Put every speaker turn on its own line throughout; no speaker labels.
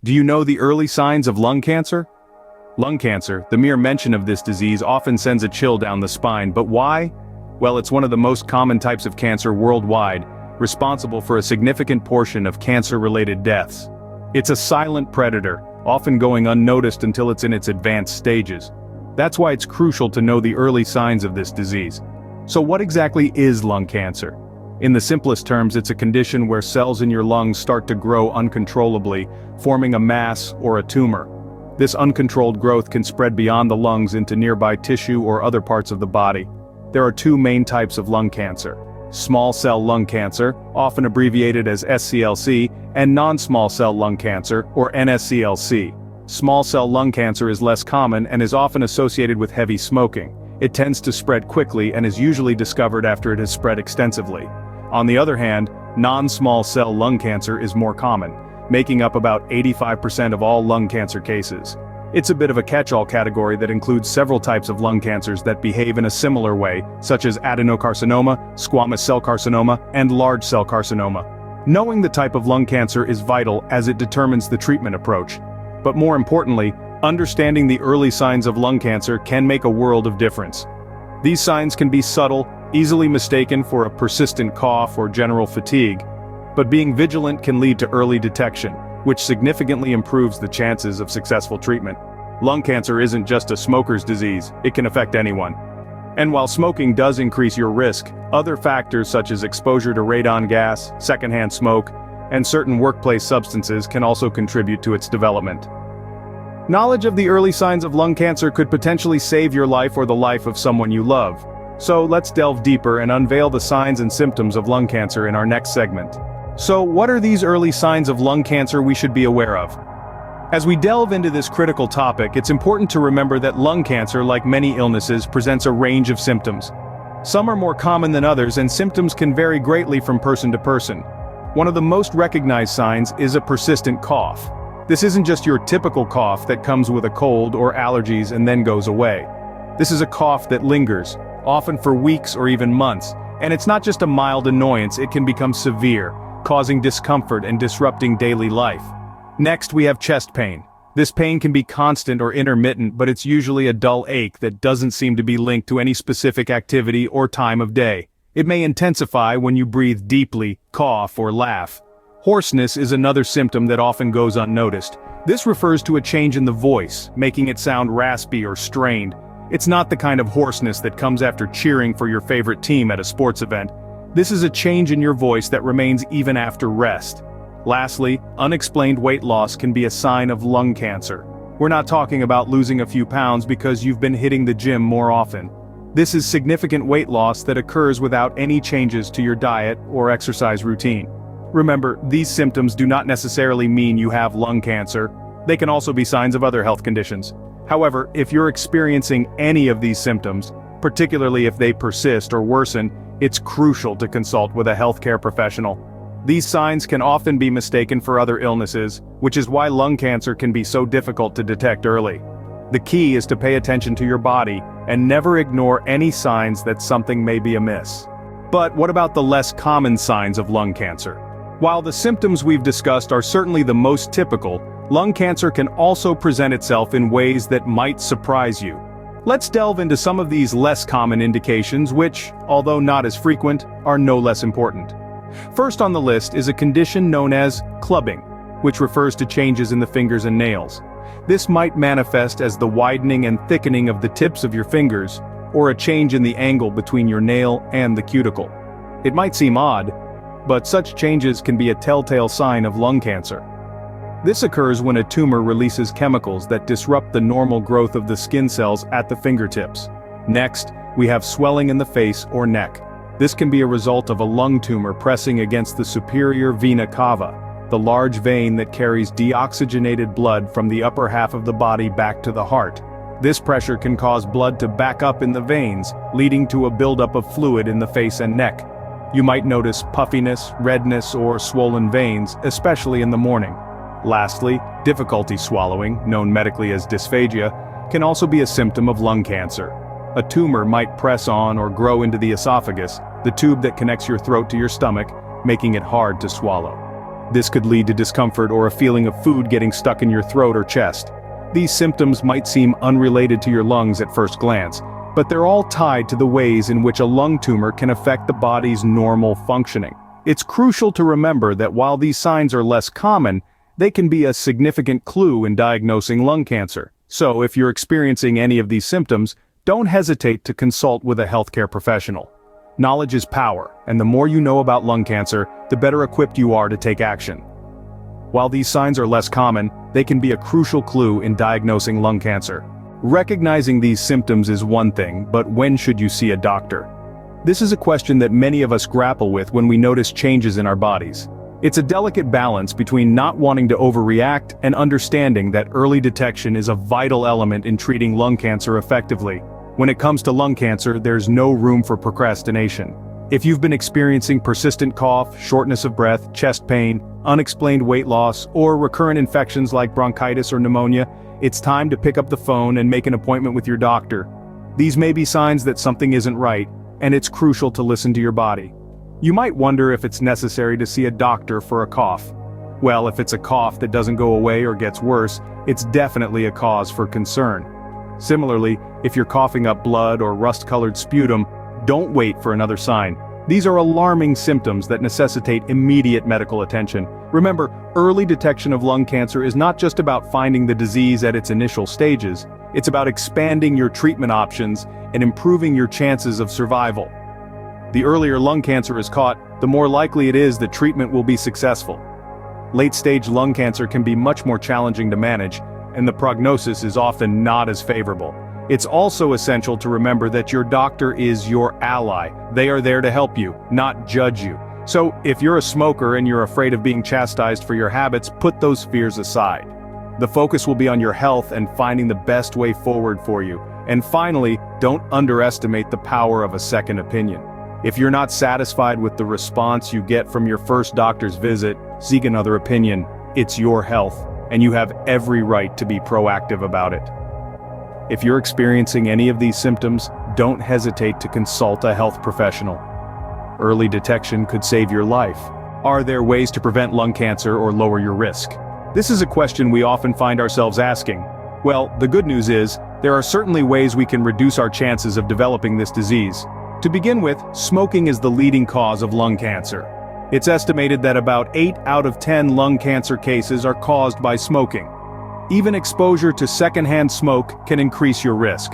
Do you know the early signs of lung cancer? Lung cancer, the mere mention of this disease often sends a chill down the spine, but why? Well, it's one of the most common types of cancer worldwide, responsible for a significant portion of cancer-related deaths. It's a silent predator, often going unnoticed until it's in its advanced stages. That's why it's crucial to know the early signs of this disease. So what exactly is lung cancer? In the simplest terms, it's a condition where cells in your lungs start to grow uncontrollably, forming a mass or a tumor. This uncontrolled growth can spread beyond the lungs into nearby tissue or other parts of the body. There are two main types of lung cancer: small cell lung cancer, often abbreviated as SCLC, and non-small cell lung cancer, or NSCLC. Small cell lung cancer is less common and is often associated with heavy smoking. It tends to spread quickly and is usually discovered after it has spread extensively. On the other hand, non-small cell lung cancer is more common, making up about 85% of all lung cancer cases. It's a bit of a catch-all category that includes several types of lung cancers that behave in a similar way, such as adenocarcinoma, squamous cell carcinoma, and large cell carcinoma. Knowing the type of lung cancer is vital as it determines the treatment approach. But more importantly, understanding the early signs of lung cancer can make a world of difference. These signs can be subtle, easily mistaken for a persistent cough or general fatigue, but being vigilant can lead to early detection, which significantly improves the chances of successful treatment. Lung cancer isn't just a smoker's disease, it can affect anyone. And while smoking does increase your risk, other factors such as exposure to radon gas, secondhand smoke, and certain workplace substances can also contribute to its development. Knowledge of the early signs of lung cancer could potentially save your life or the life of someone you love. So let's delve deeper and unveil the signs and symptoms of lung cancer in our next segment. So what are these early signs of lung cancer we should be aware of? As we delve into this critical topic, it's important to remember that lung cancer, like many illnesses, presents a range of symptoms. Some are more common than others, and symptoms can vary greatly from person to person. One of the most recognized signs is a persistent cough. This isn't just your typical cough that comes with a cold or allergies and then goes away. This is a cough that lingers, often for weeks or even months, and it's not just a mild annoyance, it can become severe, causing discomfort and disrupting daily life. Next, we have chest pain. This pain can be constant or intermittent, but it's usually a dull ache that doesn't seem to be linked to any specific activity or time of day. It may intensify when you breathe deeply, cough, or laugh. Hoarseness is another symptom that often goes unnoticed. This refers to a change in the voice, making it sound raspy or strained. It's not the kind of hoarseness that comes after cheering for your favorite team at a sports event. This is a change in your voice that remains even after rest. Lastly, unexplained weight loss can be a sign of lung cancer. We're not talking about losing a few pounds because you've been hitting the gym more often. This is significant weight loss that occurs without any changes to your diet or exercise routine. Remember, these symptoms do not necessarily mean you have lung cancer. They can also be signs of other health conditions. However, if you're experiencing any of these symptoms, particularly if they persist or worsen, it's crucial to consult with a healthcare professional. These signs can often be mistaken for other illnesses, which is why lung cancer can be so difficult to detect early. The key is to pay attention to your body and never ignore any signs that something may be amiss. But what about the less common signs of lung cancer? While the symptoms we've discussed are certainly the most typical, lung cancer can also present itself in ways that might surprise you. Let's delve into some of these less common indications which, although not as frequent, are no less important. First on the list is a condition known as clubbing, which refers to changes in the fingers and nails. This might manifest as the widening and thickening of the tips of your fingers, or a change in the angle between your nail and the cuticle. It might seem odd, but such changes can be a telltale sign of lung cancer. This occurs when a tumor releases chemicals that disrupt the normal growth of the skin cells at the fingertips. Next, we have swelling in the face or neck. This can be a result of a lung tumor pressing against the superior vena cava, the large vein that carries deoxygenated blood from the upper half of the body back to the heart. This pressure can cause blood to back up in the veins, leading to a buildup of fluid in the face and neck. You might notice puffiness, redness, or swollen veins, especially in the morning. Lastly, difficulty swallowing, known medically as dysphagia, can also be a symptom of lung cancer. A tumor might press on or grow into the esophagus, the tube that connects your throat to your stomach, making it hard to swallow. This could lead to discomfort or a feeling of food getting stuck in your throat or chest. These symptoms might seem unrelated to your lungs at first glance, but they're all tied to the ways in which a lung tumor can affect the body's normal functioning. It's crucial to remember that while these signs are less common, they can be a significant clue in diagnosing lung cancer. So if you're experiencing any of these symptoms, don't hesitate to consult with a healthcare professional. Knowledge is power, and the more you know about lung cancer, the better equipped you are to take action. While these signs are less common, they can be a crucial clue in diagnosing lung cancer. Recognizing these symptoms is one thing, but when should you see a doctor? This is a question that many of us grapple with when we notice changes in our bodies. It's a delicate balance between not wanting to overreact and understanding that early detection is a vital element in treating lung cancer effectively. When it comes to lung cancer, there's no room for procrastination. If you've been experiencing persistent cough, shortness of breath, chest pain, unexplained weight loss, or recurrent infections like bronchitis or pneumonia, it's time to pick up the phone and make an appointment with your doctor. These may be signs that something isn't right, and it's crucial to listen to your body. You might wonder if it's necessary to see a doctor for a cough. Well, if it's a cough that doesn't go away or gets worse, it's definitely a cause for concern. Similarly, if you're coughing up blood or rust-colored sputum, don't wait for another sign. These are alarming symptoms that necessitate immediate medical attention. Remember, early detection of lung cancer is not just about finding the disease at its initial stages, it's about expanding your treatment options and improving your chances of survival. The earlier lung cancer is caught, the more likely it is that treatment will be successful. Late-stage lung cancer can be much more challenging to manage, and the prognosis is often not as favorable. It's also essential to remember that your doctor is your ally. They are there to help you, not judge you. So, if you're a smoker and you're afraid of being chastised for your habits, put those fears aside. The focus will be on your health and finding the best way forward for you. And finally, don't underestimate the power of a second opinion. If you're not satisfied with the response you get from your first doctor's visit, seek another opinion. It's your health, and you have every right to be proactive about it. If you're experiencing any of these symptoms, don't hesitate to consult a health professional. Early detection could save your life. Are there ways to prevent lung cancer or lower your risk? This is a question we often find ourselves asking. Well, the good news is, there are certainly ways we can reduce our chances of developing this disease. To begin with, smoking is the leading cause of lung cancer. It's estimated that about 8 out of 10 lung cancer cases are caused by smoking. Even exposure to secondhand smoke can increase your risk.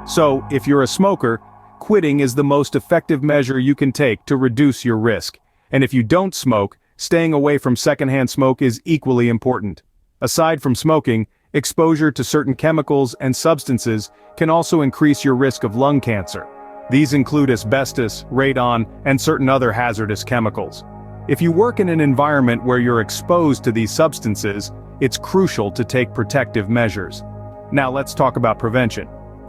So, if you're a smoker, quitting is the most effective measure you can take to reduce your risk. And if you don't smoke, staying away from secondhand smoke is equally important. Aside from smoking, exposure to certain chemicals and substances can also increase your risk of lung cancer. These include asbestos, radon, and certain other hazardous chemicals. If you work in an environment where you're exposed to these substances, it's crucial to take protective measures. Now let's talk about prevention.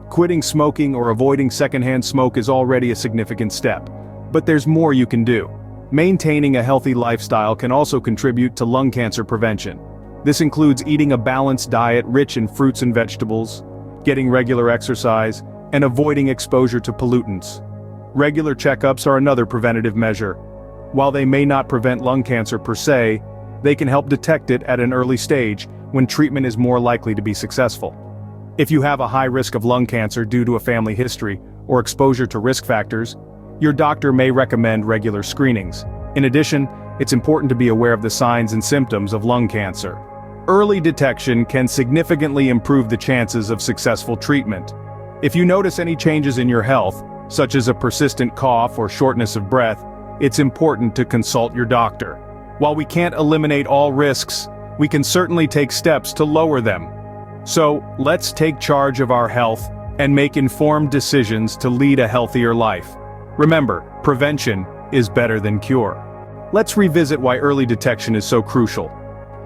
Quitting smoking or avoiding secondhand smoke is already a significant step, but there's more you can do. Maintaining a healthy lifestyle can also contribute to lung cancer prevention. This includes eating a balanced diet rich in fruits and vegetables, getting regular exercise, and avoiding exposure to pollutants. Regular checkups are another preventative measure. While they may not prevent lung cancer per se, they can help detect it at an early stage when treatment is more likely to be successful. If you have a high risk of lung cancer due to a family history or exposure to risk factors, your doctor may recommend regular screenings. In addition, it's important to be aware of the signs and symptoms of lung cancer. Early detection can significantly improve the chances of successful treatment. If you notice any changes in your health, such as a persistent cough or shortness of breath, it's important to consult your doctor. While we can't eliminate all risks, we can certainly take steps to lower them. So, let's take charge of our health and make informed decisions to lead a healthier life. Remember, prevention is better than cure. Let's revisit why early detection is so crucial.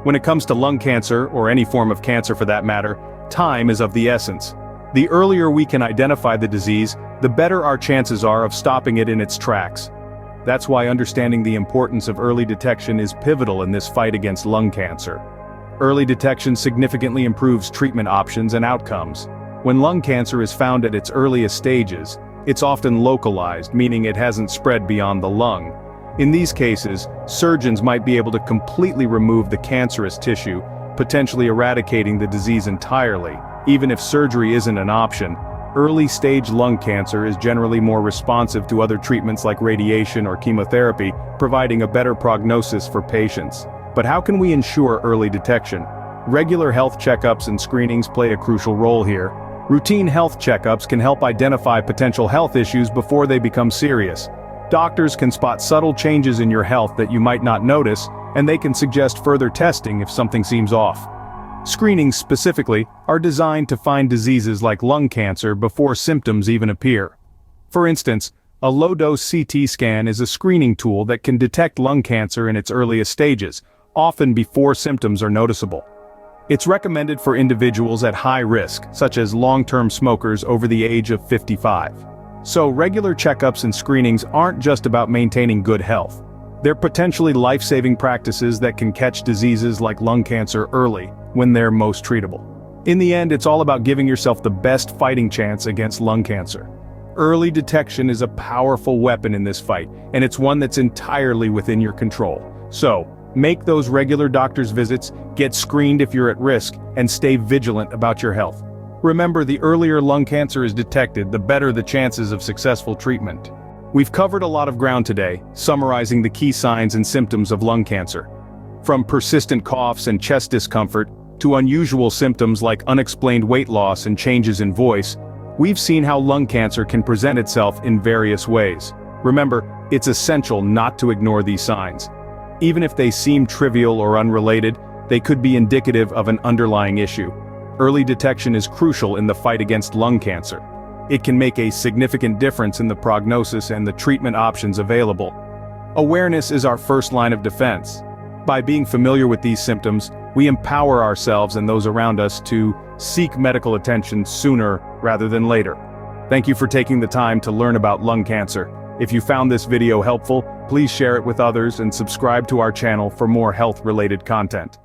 When it comes to lung cancer, or any form of cancer for that matter, time is of the essence. The earlier we can identify the disease, the better our chances are of stopping it in its tracks. That's why understanding the importance of early detection is pivotal in this fight against lung cancer. Early detection significantly improves treatment options and outcomes. When lung cancer is found at its earliest stages, it's often localized, meaning it hasn't spread beyond the lung. In these cases, surgeons might be able to completely remove the cancerous tissue, potentially eradicating the disease entirely. Even if surgery isn't an option, early-stage lung cancer is generally more responsive to other treatments like radiation or chemotherapy, providing a better prognosis for patients. But how can we ensure early detection? Regular health checkups and screenings play a crucial role here. Routine health checkups can help identify potential health issues before they become serious. Doctors can spot subtle changes in your health that you might not notice, and they can suggest further testing if something seems off. Screenings specifically are designed to find diseases like lung cancer before symptoms even appear. For instance, a low-dose CT scan is a screening tool that can detect lung cancer in its earliest stages, often before symptoms are noticeable. It's recommended for individuals at high risk, such as long-term smokers over the age of 55. So regular checkups and screenings aren't just about maintaining good health. They're potentially life-saving practices that can catch diseases like lung cancer early, when they're most treatable. In the end, it's all about giving yourself the best fighting chance against lung cancer. Early detection is a powerful weapon in this fight, and it's one that's entirely within your control. So, make those regular doctor's visits, get screened if you're at risk, and stay vigilant about your health. Remember, the earlier lung cancer is detected, the better the chances of successful treatment. We've covered a lot of ground today, summarizing the key signs and symptoms of lung cancer. From persistent coughs and chest discomfort, to unusual symptoms like unexplained weight loss and changes in voice, we've seen how lung cancer can present itself in various ways. Remember, it's essential not to ignore these signs. Even if they seem trivial or unrelated, they could be indicative of an underlying issue. Early detection is crucial in the fight against lung cancer. It can make a significant difference in the prognosis and the treatment options available. Awareness is our first line of defense. By being familiar with these symptoms, we empower ourselves and those around us to seek medical attention sooner rather than later. Thank you for taking the time to learn about lung cancer. If you found this video helpful, please share it with others and subscribe to our channel for more health-related content.